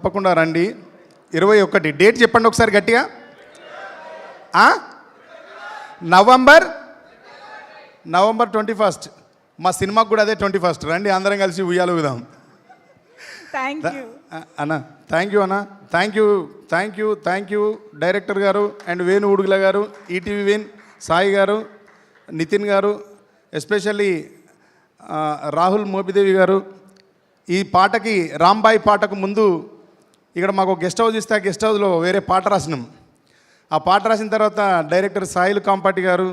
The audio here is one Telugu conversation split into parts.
తప్పకుండా రండి. 21 డేట్ చెప్పండి ఒకసారి గట్టిగా. నవంబర్ 21 మా సినిమాకు కూడా అదే 21. రండి అందరం కలిసి ఉయ్యాలు ఊదాం. అన్న థ్యాంక్ యూ అన్న, థ్యాంక్ యూ డైరెక్టర్ గారు అండ్ వేణు ఉడుగుల గారు, ఈటీవీ విన్ సాయి గారు, నితిన్ గారు, ఎస్పెషల్లీ రాహుల్ మోపిదేవి గారు. ఈ పాటకి రాంబాయి పాటకు ముందు ఇక్కడ మాకు గెస్ట్ హౌస్ ఇస్తే ఆ గెస్ట్ హౌస్లో వేరే పాట రాసినాం. ఆ పాట రాసిన తర్వాత డైరెక్టర్ సాయిల్ కాంపాటి గారు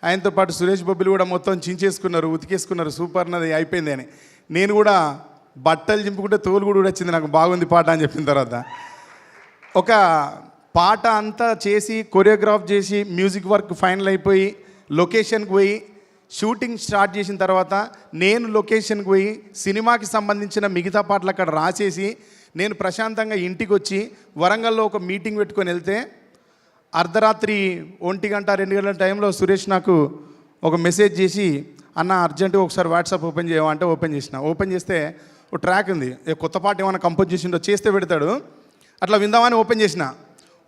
ఆయనతో పాటు సురేష్ బొబ్బిలు కూడా మొత్తం చించేసుకున్నారు, ఉతికేసుకున్నారు, సూపర్ అన్నది అయిపోయింది అని. నేను కూడా బట్టలు చింపుకుంటే తోలు కూడా వచ్చింది, నాకు బాగుంది పాట అని చెప్పిన తర్వాత ఒక పాట అంతా చేసి కొరియోగ్రాఫ్ చేసి మ్యూజిక్ వర్క్ ఫైనల్ అయిపోయి లొకేషన్కి పోయి షూటింగ్ స్టార్ట్ చేసిన తర్వాత నేను లొకేషన్కి పోయి సినిమాకి సంబంధించిన మిగతా పాటలు అక్కడ రాసేసి నేను ప్రశాంతంగా ఇంటికి వచ్చి వరంగల్లో ఒక మీటింగ్ పెట్టుకొని వెళ్తే అర్ధరాత్రి 1 గంట 2 గంటల టైంలో సురేష్ నాకు ఒక మెసేజ్ చేసి, అన్న అర్జెంటుగా ఒకసారి వాట్సాప్ ఓపెన్ చేయమంటే ఓపెన్ చేసిన. ఓపెన్ చేస్తే ఒక ట్రాక్ ఉంది, కొత్త పాట ఏమైనా కంపోజ్ చేసిండో చేస్తే పెడతాడు, అట్లా విందామని ఓపెన్ చేసిన.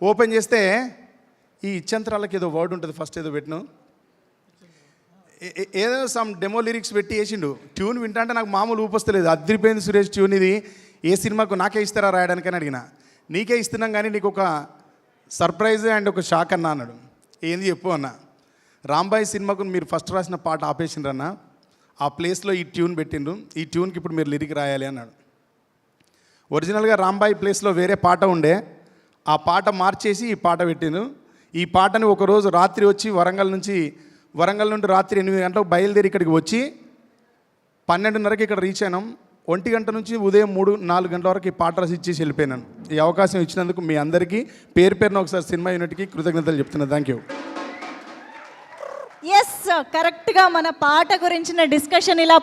ఓపెన్ చేస్తే ఈ ఇచ్చంతరాలకి ఏదో వర్డ్ ఉంటుంది, ఫస్ట్ ఏదో పెట్టిన ఏదో సమ్ డెమో లిరిక్స్ పెట్టి వేసిండు. ట్యూన్ వింటా అంటే నాకు మామూలు ఊపొస్తలేదు, అదిరిపోయింది సురేష్ ట్యూన్, ఇది ఏ సినిమాకు నాకే ఇస్తారా రాయడానికని అడిగిన. నీకే ఇస్తున్నాం కానీ నీకు ఒక సర్ప్రైజ్ అండ్ ఒక షాక్ అన్నా అన్నాడు. ఏంది చెప్పు అన్న. రాంబాయి సినిమాకు మీరు ఫస్ట్ రాసిన పాట ఆపేసిండ్రన్న, ఆ ప్లేస్లో ఈ ట్యూన్ పెట్టిండ్రు, ఈ ట్యూన్కి ఇప్పుడు మీరు లిరిక్ రాయాలి అన్నాడు. ఒరిజినల్గా రాంబాయి ప్లేస్లో వేరే పాట ఉండే, ఆ పాట మార్చేసి ఈ పాట పెట్టిండ్రు. ఈ పాటని ఒకరోజు రాత్రి వచ్చి వరంగల్ నుండి రాత్రి 8 గంటలకు బయలుదేరి ఇక్కడికి వచ్చి 12:30కి ఇక్కడ రీచ్ అయినాం. 1 గంట నుంచి ఉదయం 3-4 గంటల వరకు ఈ పాట రాసి ఇచ్చేసి వెళ్ళిపోయినాను. ఈ అవకాశం ఇచ్చినందుకు మీ అందరికీ పేరున ఒకసారి సినిమా యూనిట్కి కృతజ్ఞతలు చెప్తున్నాను. Thank you. ఎస్, కరెక్ట్గా మన పాట గురించిన డిస్కషన్ ఇలా